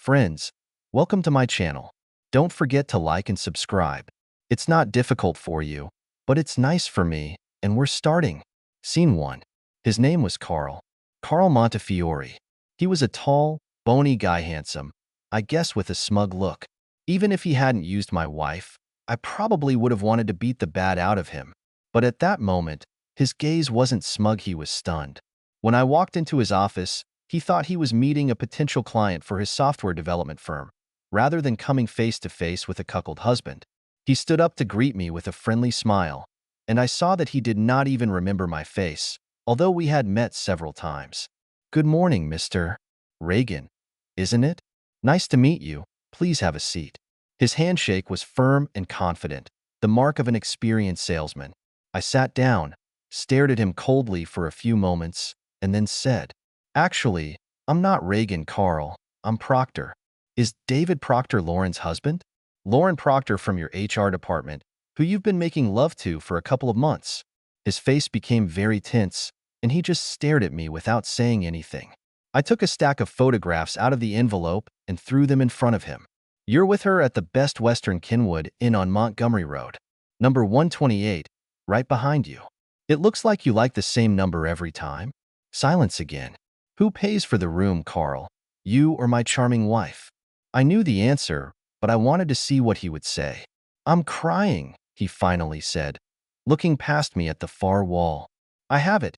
Friends, welcome to my channel. Don't forget to like and subscribe. It's not difficult for you, but it's nice for me, and we're starting. Scene 1. His name was Carl. Carl Montefiore. He was a tall, bony guy, handsome, I guess with a smug look. Even if he hadn't used my wife, I probably would have wanted to beat the bat out of him. But at that moment, his gaze wasn't smug, he was stunned. When I walked into his office, he thought he was meeting a potential client for his software development firm, rather than coming face to face with a cuckold husband. He stood up to greet me with a friendly smile, and I saw that he did not even remember my face, although we had met several times. "Good morning, Mr. Reagan, isn't it? Nice to meet you. Please have a seat." His handshake was firm and confident, the mark of an experienced salesman. I sat down, stared at him coldly for a few moments, and then said, "Actually, I'm not Reagan, Carl. I'm Proctor." "Is David Proctor Lauren's husband?" "Lauren Proctor from your HR department, who you've been making love to for a couple of months." His face became very tense, and he just stared at me without saying anything. I took a stack of photographs out of the envelope and threw them in front of him. "You're with her at the Best Western Kenwood Inn on Montgomery Road. Number 128, right behind you. It looks like you like the same number every time." Silence again. "Who pays for the room, Carl? You or my charming wife?" I knew the answer, but I wanted to see what he would say. "I'm crying," he finally said, looking past me at the far wall. "I have it.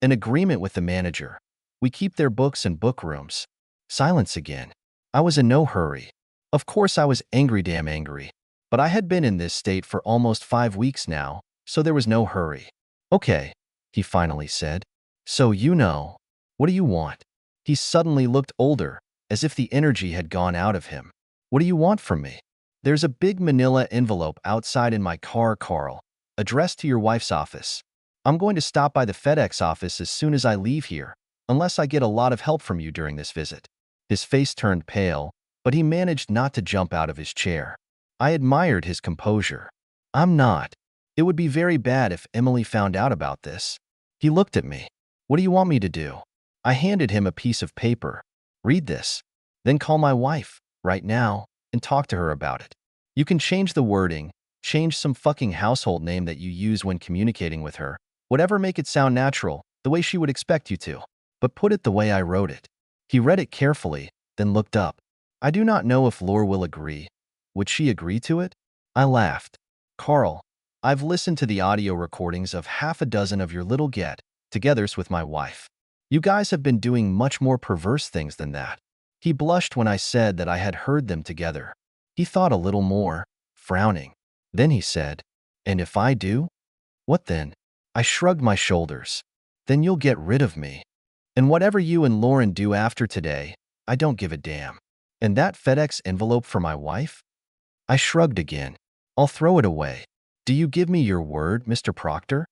An agreement with the manager. We keep their books in book rooms." Silence again. I was in no hurry. Of course I was angry, damn angry. But I had been in this state for almost 5 weeks now, so there was no hurry. "Okay," he finally said. "So you know. What do you want?" He suddenly looked older, as if the energy had gone out of him. "What do you want from me?" "There's a big manila envelope outside in my car, Carl, addressed to your wife's office. I'm going to stop by the FedEx office as soon as I leave here, unless I get a lot of help from you during this visit." His face turned pale, but he managed not to jump out of his chair. I admired his composure. "I'm not. It would be very bad if Emily found out about this." He looked at me. "What do you want me to do?" I handed him a piece of paper. "Read this. Then call my wife, right now, and talk to her about it. You can change the wording, change some fucking household name that you use when communicating with her, whatever, make it sound natural, the way she would expect you to. But put it the way I wrote it." He read it carefully, then looked up. "I do not know if Laura will agree. Would she agree to it?" I laughed. "Carl, I've listened to the audio recordings of half a dozen of your little get-togethers with my wife. You guys have been doing much more perverse things than that." He blushed when I said that I had heard them together. He thought a little more, frowning. Then he said, "And if I do? What then?" I shrugged my shoulders. "Then you'll get rid of me. And whatever you and Lauren do after today, I don't give a damn." "And that FedEx envelope for my wife?" I shrugged again. "I'll throw it away. Do you give me your word, Mr. Proctor?"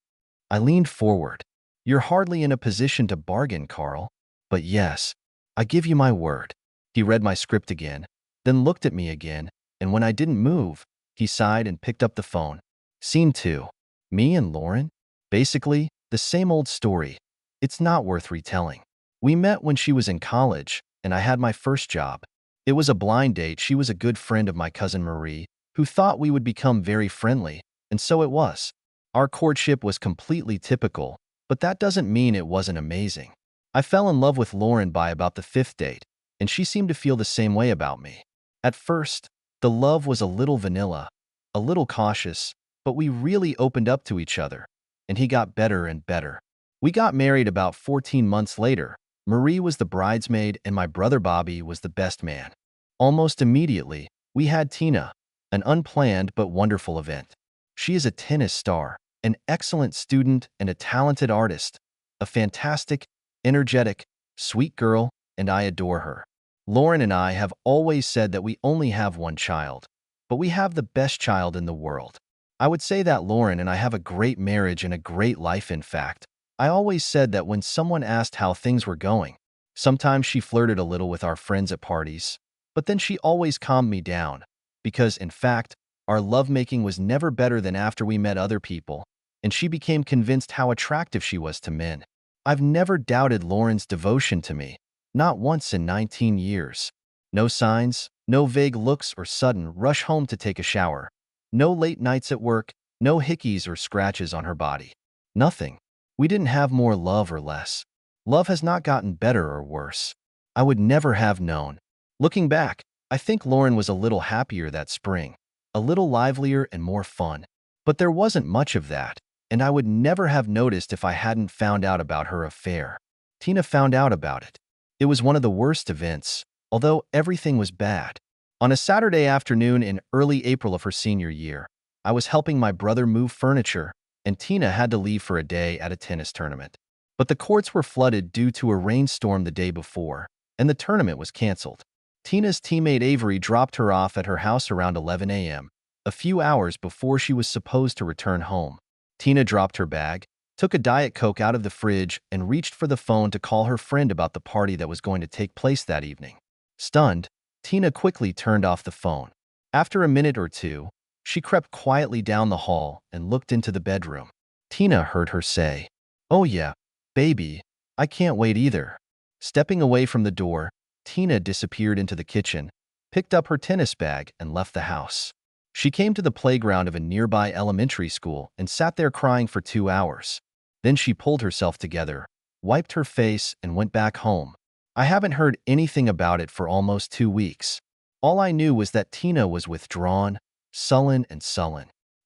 I leaned forward. "You're hardly in a position to bargain, Carl. But yes, I give you my word." He read my script again, then looked at me again, and when I didn't move, he sighed and picked up the phone. Scene 2. Me and Lauren? Basically, the same old story. It's not worth retelling. We met when she was in college, and I had my first job. It was a blind date. She was a good friend of my cousin Marie, who thought we would become very friendly, and so it was. Our courtship was completely typical, but that doesn't mean it wasn't amazing. I fell in love with Lauren by about the 5th date, and she seemed to feel the same way about me. At first, the love was a little vanilla, a little cautious, but we really opened up to each other, and he got better and better. We got married about 14 months later. Marie was the bridesmaid and my brother Bobby was the best man. Almost immediately, we had Tina, an unplanned but wonderful event. She is a tennis star, an excellent student and a talented artist, a fantastic, energetic, sweet girl, and I adore her. Lauren and I have always said that we only have one child, but we have the best child in the world. I would say that Lauren and I have a great marriage and a great life. In fact, I always said that when someone asked how things were going. Sometimes she flirted a little with our friends at parties, but then she always calmed me down, because, in fact, our lovemaking was never better than after we met other people, and she became convinced how attractive she was to men. I've never doubted Lauren's devotion to me, not once in 19 years. No signs, no vague looks or sudden rush home to take a shower. No late nights at work, no hickeys or scratches on her body. Nothing. We didn't have more love or less. Love has not gotten better or worse. I would never have known. Looking back, I think Lauren was a little happier that spring, a little livelier and more fun. But there wasn't much of that, and I would never have noticed if I hadn't found out about her affair. Tina found out about it. It was one of the worst events, although everything was bad. On a Saturday afternoon in early April of her senior year, I was helping my brother move furniture, and Tina had to leave for a day at a tennis tournament. But the courts were flooded due to a rainstorm the day before, and the tournament was canceled. Tina's teammate Avery dropped her off at her house around 11 a.m., a few hours before she was supposed to return home. Tina dropped her bag, took a Diet Coke out of the fridge, and reached for the phone to call her friend about the party that was going to take place that evening. Stunned, Tina quickly turned off the phone. After a minute or two, she crept quietly down the hall and looked into the bedroom. Tina heard her say, "Oh yeah, baby, I can't wait either." Stepping away from the door, Tina disappeared into the kitchen, picked up her tennis bag, and left the house. She came to the playground of a nearby elementary school and sat there crying for 2 hours. Then she pulled herself together, wiped her face, and went back home. I haven't heard anything about it for almost 2 weeks. All I knew was that Tina was withdrawn, sullen.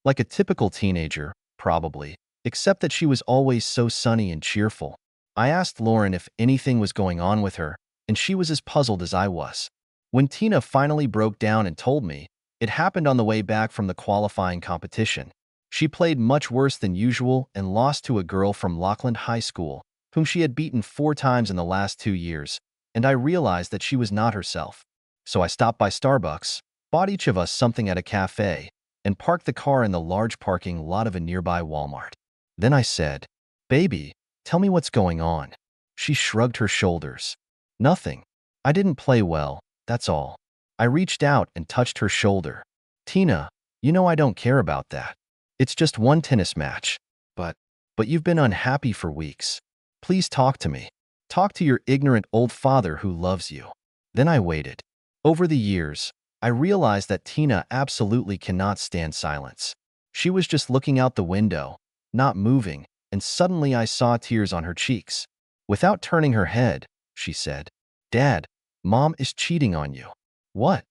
Like a typical teenager, probably, except that she was always so sunny and cheerful. I asked Lauren if anything was going on with her, and she was as puzzled as I was. When Tina finally broke down and told me, it happened on the way back from the qualifying competition. She played much worse than usual and lost to a girl from Lockland High School, whom she had beaten 4 times in the last 2 years, and I realized that she was not herself. So I stopped by Starbucks, bought each of us something at a cafe, and parked the car in the large parking lot of a nearby Walmart. Then I said, "Baby, tell me what's going on." She shrugged her shoulders. "Nothing. I didn't play well, that's all." I reached out and touched her shoulder. "Tina, you know I don't care about that. It's just one tennis match. But you've been unhappy for weeks. Please talk to me. Talk to your ignorant old father who loves you." Then I waited. Over the years, I realized that Tina absolutely cannot stand silence. She was just looking out the window, not moving, and suddenly I saw tears on her cheeks. Without turning her head, she said, "Dad, Mom is cheating on you." What?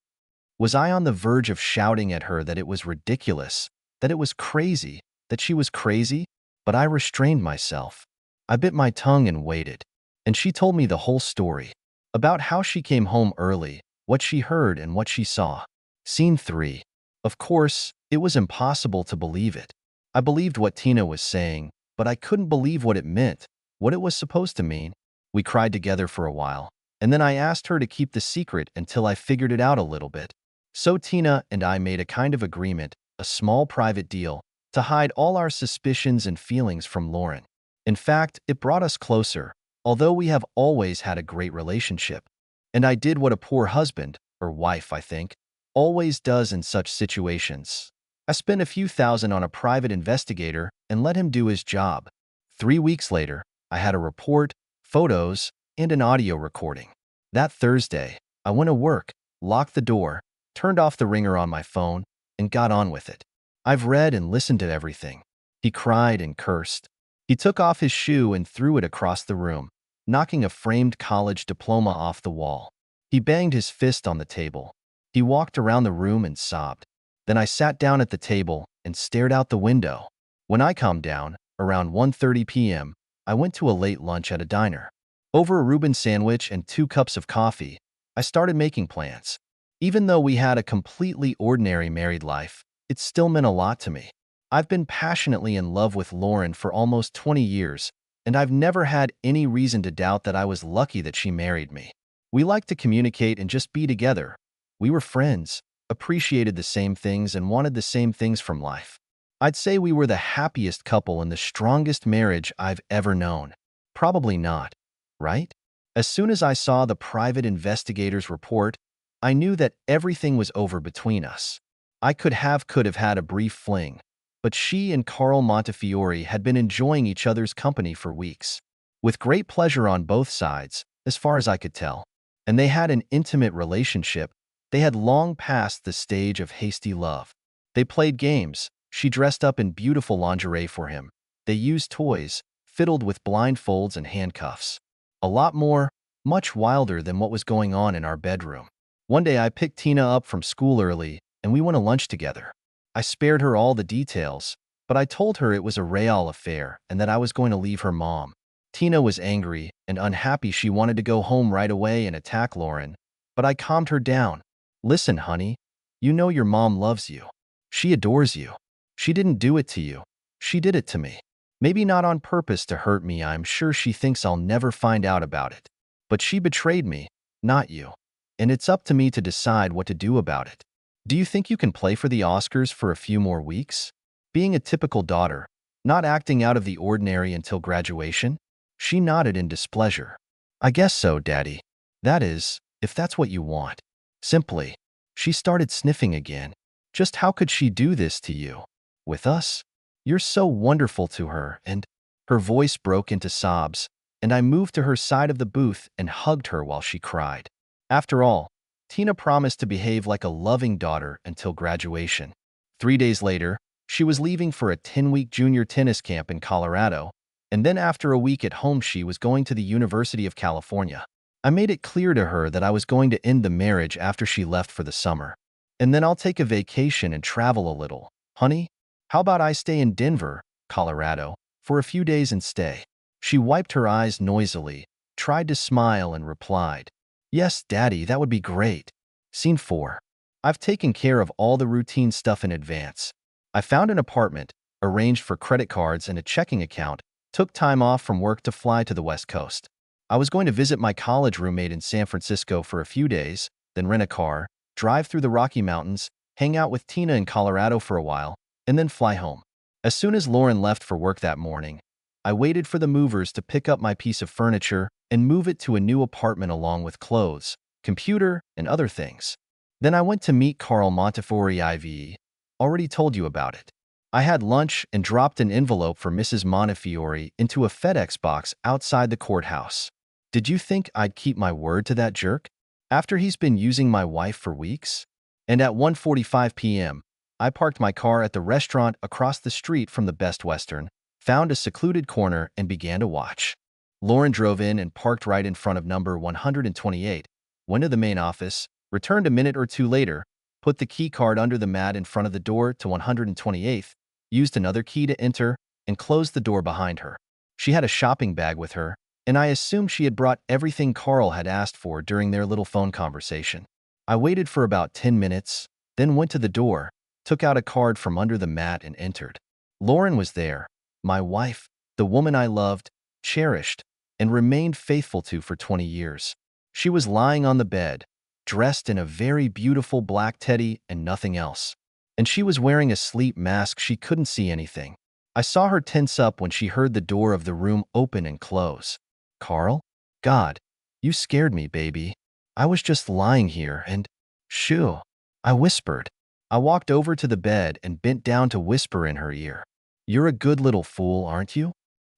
Was I on the verge of shouting at her that it was ridiculous, that it was crazy, that she was crazy? But I restrained myself. I bit my tongue and waited. And she told me the whole story, about how she came home early, what she heard and what she saw. Scene 3. Of course, it was impossible to believe it. I believed what Tina was saying, but I couldn't believe what it meant, what it was supposed to mean. We cried together for a while, and then I asked her to keep the secret until I figured it out a little bit. So Tina and I made a kind of agreement, a small private deal, to hide all our suspicions and feelings from Lauren. In fact, it brought us closer, although we have always had a great relationship. And I did what a poor husband, or wife I think, always does in such situations. I spent a few thousand on a private investigator and let him do his job. 3 weeks later, I had a report, photos, and an audio recording. That Thursday, I went to work, locked the door, turned off the ringer on my phone, and got on with it. I've read and listened to everything. He cried and cursed. He took off his shoe and threw it across the room, knocking a framed college diploma off the wall. He banged his fist on the table. He walked around the room and sobbed. Then I sat down at the table and stared out the window. When I calmed down, around 1:30 p.m., I went to a late lunch at a diner. Over a Reuben sandwich and 2 cups of coffee, I started making plans. Even though we had a completely ordinary married life, it still meant a lot to me. I've been passionately in love with Lauren for almost 20 years, and I've never had any reason to doubt that I was lucky that she married me. We liked to communicate and just be together. We were friends, appreciated the same things, and wanted the same things from life. I'd say we were the happiest couple and the strongest marriage I've ever known. Probably not, right? As soon as I saw the private investigator's report, I knew that everything was over between us. I could have had a brief fling, but she and Carl Montefiore had been enjoying each other's company for weeks, with great pleasure on both sides, as far as I could tell. and they had an intimate relationship. They had long passed the stage of hasty love. They played games. She dressed up in beautiful lingerie for him. They used toys, fiddled with blindfolds and handcuffs. A lot more, much wilder than what was going on in our bedroom. One day I picked Tina up from school early, and we went to lunch together. I spared her all the details, but I told her it was a real affair and that I was going to leave her mom. Tina was angry and unhappy. She wanted to go home right away and attack Lauren, but I calmed her down. Listen, honey, you know your mom loves you. She adores you. She didn't do it to you. She did it to me. Maybe not on purpose to hurt me. I'm sure she thinks I'll never find out about it. But she betrayed me, not you. And it's up to me to decide what to do about it. Do you think you can play for the Oscars for a few more weeks? Being a typical daughter, not acting out of the ordinary until graduation? She nodded in displeasure. I guess so, Daddy. That is, if that's what you want. Simply. She started sniffing again. Just how could she do this to you? With us? You're so wonderful to her, and her voice broke into sobs, and I moved to her side of the booth and hugged her while she cried. After all, Tina promised to behave like a loving daughter until graduation. 3 days later, she was leaving for a 10-week junior tennis camp in Colorado, and then after a week at home she was going to the University of California. I made it clear to her that I was going to end the marriage after she left for the summer. And then I'll take a vacation and travel a little. Honey, how about I stay in Denver, Colorado, for a few days and stay? She wiped her eyes noisily, tried to smile and replied, Yes, Daddy, that would be great. Scene 4. I've taken care of all the routine stuff in advance. I found an apartment, arranged for credit cards and a checking account, took time off from work to fly to the West Coast. I was going to visit my college roommate in San Francisco for a few days, then rent a car, drive through the Rocky Mountains, hang out with Tina in Colorado for a while, and then fly home. As soon as Lauren left for work that morning, I waited for the movers to pick up my piece of furniture and move it to a new apartment along with clothes, computer, and other things. Then I went to meet Carl Montefiore IV. Already told you about it. I had lunch and dropped an envelope for Mrs. Montefiore into a FedEx box outside the courthouse. Did you think I'd keep my word to that jerk? After he's been using my wife for weeks? And at 1:45 p.m., I parked my car at the restaurant across the street from the Best Western, found a secluded corner, and began to watch. Lauren drove in and parked right in front of number 128, went to the main office, returned a minute or two later, put the key card under the mat in front of the door to 128th, used another key to enter, and closed the door behind her. She had a shopping bag with her, and I assumed she had brought everything Carl had asked for during their little phone conversation. I waited for about 10 minutes, then went to the door, took out a card from under the mat and entered. Lauren was there, my wife, the woman I loved, cherished, and remained faithful to for 20 years. She was lying on the bed, dressed in a very beautiful black teddy and nothing else. And she was wearing a sleep mask. She couldn't see anything. I saw her tense up when she heard the door of the room open and close. Carl? God, you scared me, baby. I was just lying here and… Shoo, I whispered. I walked over to the bed and bent down to whisper in her ear. You're a good little fool, aren't you?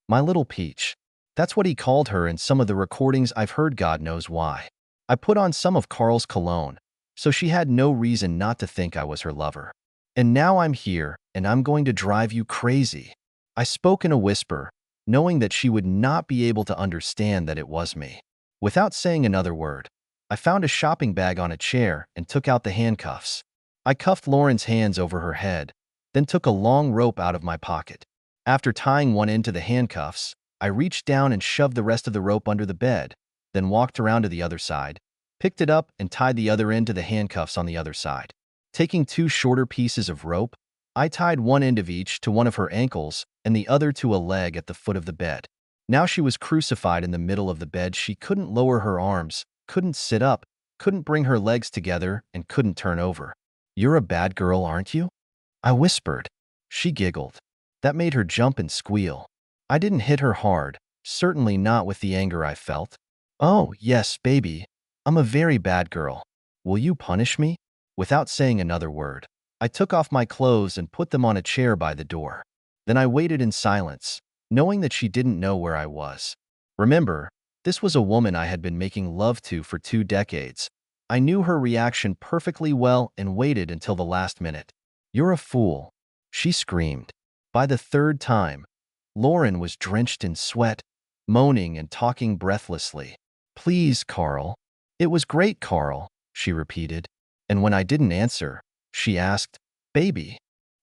My little peach. That's what he called her in some of the recordings I've heard, God knows why. I put on some of Carl's cologne, so she had no reason not to think I was her lover. And now I'm here, and I'm going to drive you crazy. I spoke in a whisper, knowing that she would not be able to understand that it was me. Without saying another word, I found a shopping bag on a chair and took out the handcuffs. I cuffed Lauren's hands over her head, then took a long rope out of my pocket. After tying one end to the handcuffs, I reached down and shoved the rest of the rope under the bed, then walked around to the other side, picked it up and tied the other end to the handcuffs on the other side. Taking two shorter pieces of rope, I tied one end of each to one of her ankles and the other to a leg at the foot of the bed. Now she was crucified in the middle of the bed. She couldn't lower her arms, couldn't sit up, couldn't bring her legs together, and couldn't turn over. You're a bad girl, aren't you? I whispered. She giggled. That made her jump and squeal. I didn't hit her hard, certainly not with the anger I felt. Oh, yes, baby. I'm a very bad girl. Will you punish me? Without saying another word, I took off my clothes and put them on a chair by the door. Then I waited in silence, knowing that she didn't know where I was. Remember, This was a woman I had been making love to for 2 decades. I knew her reaction perfectly well and waited until the last minute. "You're a fool," she screamed. By the third time, Lauren was drenched in sweat, moaning and talking breathlessly. "Please, Carl." "It was great, Carl," she repeated. And when I didn't answer, she asked, "Baby,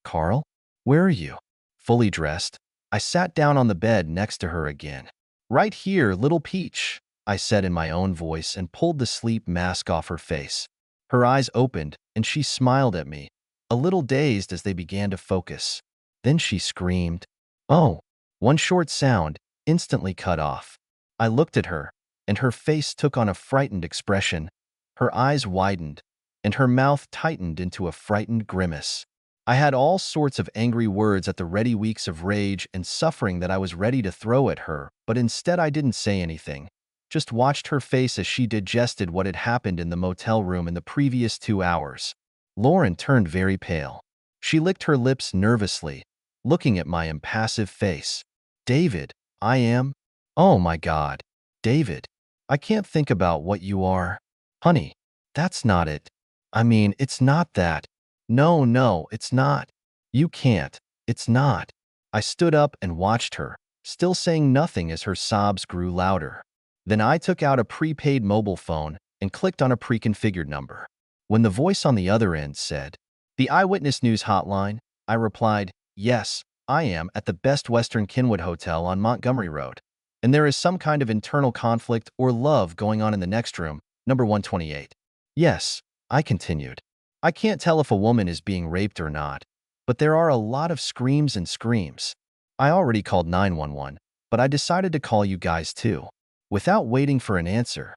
Carl, where are you?" Fully dressed, I sat down on the bed next to her again. "Right here, little peach," I said in my own voice and pulled the sleep mask off her face. Her eyes opened and she smiled at me, a little dazed as they began to focus. Then she screamed, "Oh!" One short sound, instantly cut off. I looked at her, and her face took on a frightened expression. Her eyes widened, and her mouth tightened into a frightened grimace. I had all sorts of angry words at the ready, weeks of rage and suffering that I was ready to throw at her, but instead I didn't say anything. Just watched her face as she digested what had happened in the motel room in the previous 2 hours. Lauren turned very pale. She licked her lips nervously, looking at my impassive face. "David, I am? Oh my God. David, I can't think about what you are." "Honey, that's not it. I mean, it's not that. No, no, it's not. You can't. It's not." I stood up and watched her, still saying nothing as her sobs grew louder. Then I took out a prepaid mobile phone and clicked on a pre-configured number. When the voice on the other end said, "The Eyewitness News Hotline," I replied, "Yes, I am at the Best Western Kenwood Hotel on Montgomery Road. And there is some kind of internal conflict or love going on in the next room, number 128. "Yes," I continued. "I can't tell if a woman is being raped or not, but there are a lot of screams and screams. I already called 911, but I decided to call you guys too." Without waiting for an answer,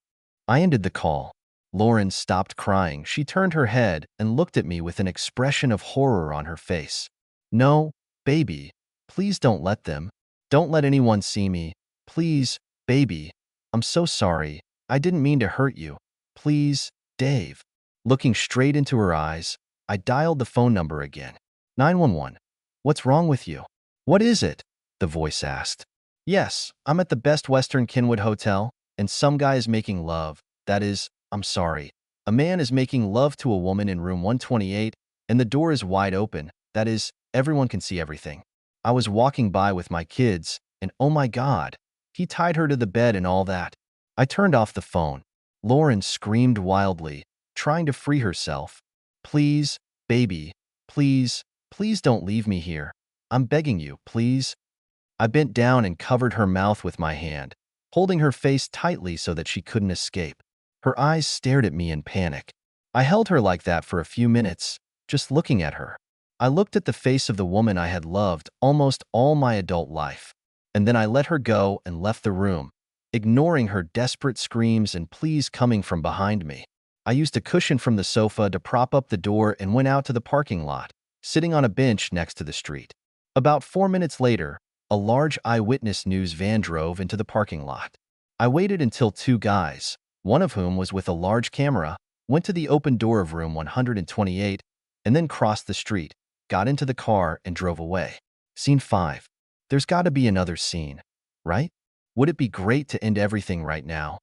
I ended the call. Lauren stopped crying. She turned her head and looked at me with an expression of horror on her face. "No, baby, please don't let them. Don't let anyone see me. Please, baby. I'm so sorry. I didn't mean to hurt you. Please, Dave." Looking straight into her eyes, I dialed the phone number again. 911. "What's wrong with you?" "What is it?" the voice asked. "Yes, I'm at the Best Western Kenwood Hotel, and some guy is making love. That is, I'm sorry. A man is making love to a woman in room 128, and the door is wide open. That is, everyone can see everything. I was walking by with my kids, and oh my God, he tied her to the bed and all that." I turned off the phone. Lauren screamed wildly, trying to free herself. "Please, baby, please, please don't leave me here. I'm begging you, please." I bent down and covered her mouth with my hand, holding her face tightly so that she couldn't escape. Her eyes stared at me in panic. I held her like that for a few minutes, just looking at her. I looked at the face of the woman I had loved almost all my adult life, and then I let her go and left the room, ignoring her desperate screams and pleas coming from behind me. I used a cushion from the sofa to prop up the door and went out to the parking lot, sitting on a bench next to the street. About 4 minutes later, a large Eyewitness News van drove into the parking lot. I waited until two guys, one of whom was with a large camera, went to the open door of room 128, and then crossed the street, got into the car, and drove away. Scene 5. There's got to be another scene, right? Would it be great to end everything right now?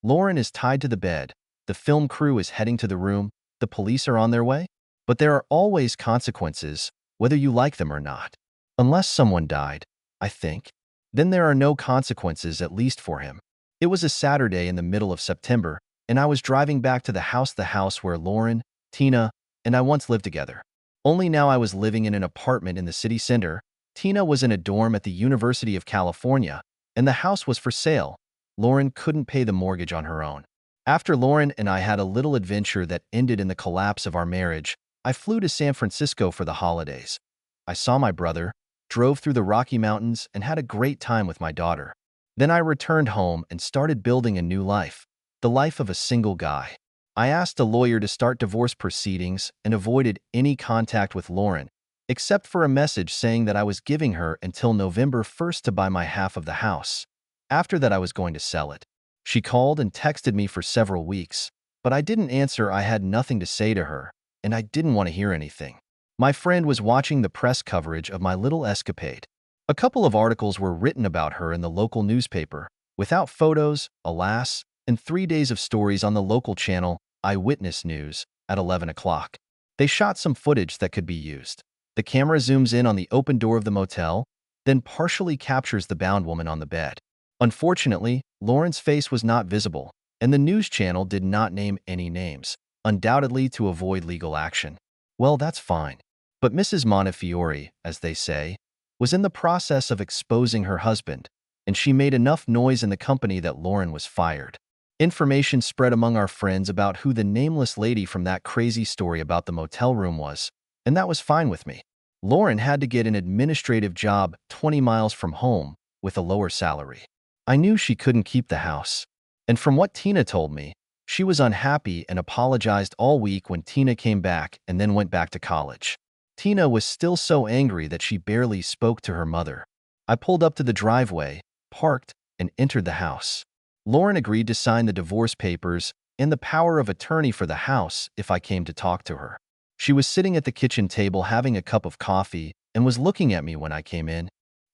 Lauren is tied to the bed. The film crew is heading to the room. The police are on their way. But there are always consequences, whether you like them or not. Unless someone died, I think. Then there are no consequences, at least for him. It was a Saturday in the middle of September, and I was driving back to the house where Lauren, Tina, and I once lived together. Only now I was living in an apartment in the city center. Tina was in a dorm at the University of California, and the house was for sale. Lauren couldn't pay the mortgage on her own. After Lauren and I had a little adventure that ended in the collapse of our marriage, I flew to San Francisco for the holidays. I saw my brother, drove through the Rocky Mountains, and had a great time with my daughter. Then I returned home and started building a new life, the life of a single guy. I asked a lawyer to start divorce proceedings and avoided any contact with Lauren, except for a message saying that I was giving her until November 1st to buy my half of the house. After that, I was going to sell it. She called and texted me for several weeks, but I didn't answer. I had nothing to say to her, and I didn't want to hear anything. My friend was watching the press coverage of my little escapade. A couple of articles were written about her in the local newspaper, Without photos, alas, and 3 days of stories on the local channel, Eyewitness News, at 11 o'clock. They shot some footage that could be used. The camera zooms in on the open door of the motel, then partially captures the bound woman on the bed. Unfortunately, Lauren's face was not visible, and the news channel did not name any names, undoubtedly to avoid legal action. Well, that's fine. But Mrs. Montefiore, as they say, was in the process of exposing her husband, and she made enough noise in the company that Lauren was fired. Information spread among our friends about who the nameless lady from that crazy story about the motel room was, and that was fine with me. Lauren had to get an administrative job 20 miles from home with a lower salary. I knew she couldn't keep the house. And from what Tina told me, she was unhappy and apologized all week when Tina came back and then went back to college. Tina was still so angry that she barely spoke to her mother. I pulled up to the driveway, parked, and entered the house. Lauren agreed to sign the divorce papers and the power of attorney for the house if I came to talk to her. She was sitting at the kitchen table having a cup of coffee and was looking at me when I came in.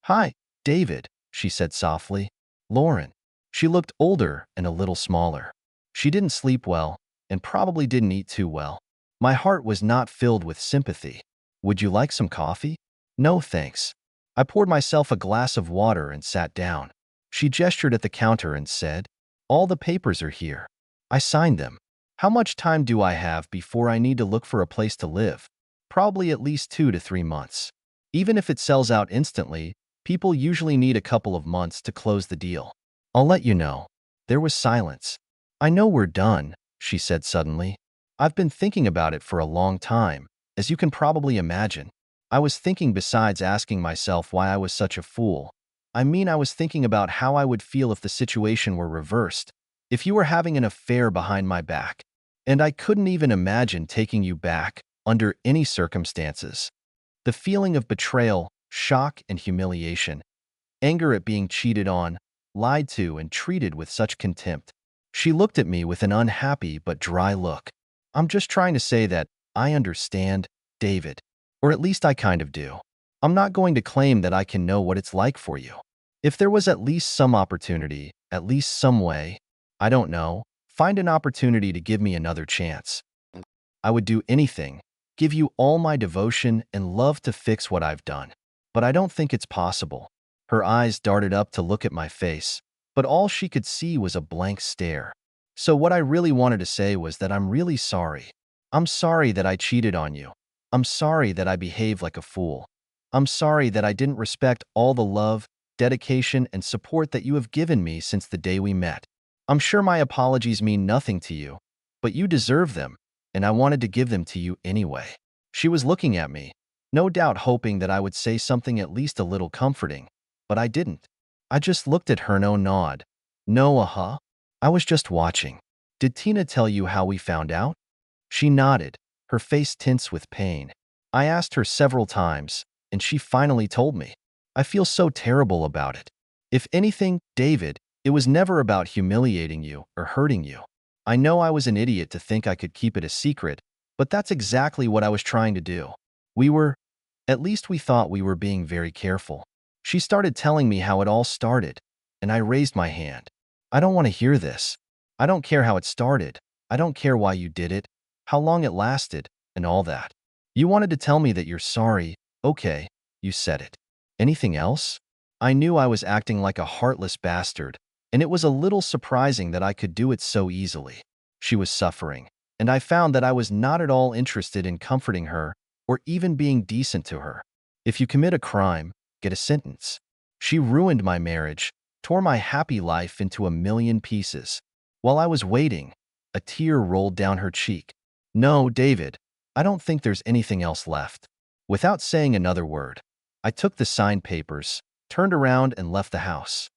"Hi, David," she said softly. "Lauren." She looked older and a little smaller. She didn't sleep well and probably didn't eat too well. My heart was not filled with sympathy. "Would you like some coffee?" "No, thanks." I poured myself a glass of water and sat down. She gestured at the counter and said, "All the papers are here." I signed them. "How much time do I have before I need to look for a place to live?" "Probably at least 2 to 3 months. Even if it sells out instantly, people usually need a couple of months to close the deal. I'll let you know." There was silence. "I know we're done," she said suddenly. "I've been thinking about it for a long time, as you can probably imagine. I was thinking besides asking myself why I was such a fool. I mean, I was thinking about how I would feel if the situation were reversed, if you were having an affair behind my back. And I couldn't even imagine taking you back under any circumstances. The feeling of betrayal, shock, and humiliation, anger at being cheated on, lied to, and treated with such contempt." She looked at me with an unhappy but dry look. "I'm just trying to say that I understand, David. Or at least I kind of do. I'm not going to claim that I can know what it's like for you. If there was at least some opportunity, at least some way, I don't know, find an opportunity to give me another chance, I would do anything, give you all my devotion and love to fix what I've done. But I don't think it's possible." Her eyes darted up to look at my face, but all she could see was a blank stare. "So what I really wanted to say was that I'm really sorry. I'm sorry that I cheated on you. I'm sorry that I behaved like a fool. I'm sorry that I didn't respect all the love, dedication, and support that you have given me since the day we met. I'm sure my apologies mean nothing to you, but you deserve them, and I wanted to give them to you anyway." She was looking at me, no doubt hoping that I would say something at least a little comforting, but I didn't. I just looked at her, no nod. "No, uh-huh. I was just watching." "Did Tina tell you how we found out?" She nodded, her face tense with pain. "I asked her several times, and she finally told me. I feel so terrible about it. If anything, David, it was never about humiliating you or hurting you. I know I was an idiot to think I could keep it a secret, but that's exactly what I was trying to do. At least we thought we were being very careful." She started telling me how it all started, and I raised my hand. "I don't want to hear this. I don't care how it started. I don't care why you did it, how long it lasted, and all that. You wanted to tell me that you're sorry. Okay, you said it. Anything else?" I knew I was acting like a heartless bastard, and it was a little surprising that I could do it so easily. She was suffering, and I found that I was not at all interested in comforting her or even being decent to her. If you commit a crime, get a sentence. She ruined my marriage, tore my happy life into a million pieces. While I was waiting, a tear rolled down her cheek. "No, David, I don't think there's anything else left." Without saying another word, I took the signed papers, turned around and left the house.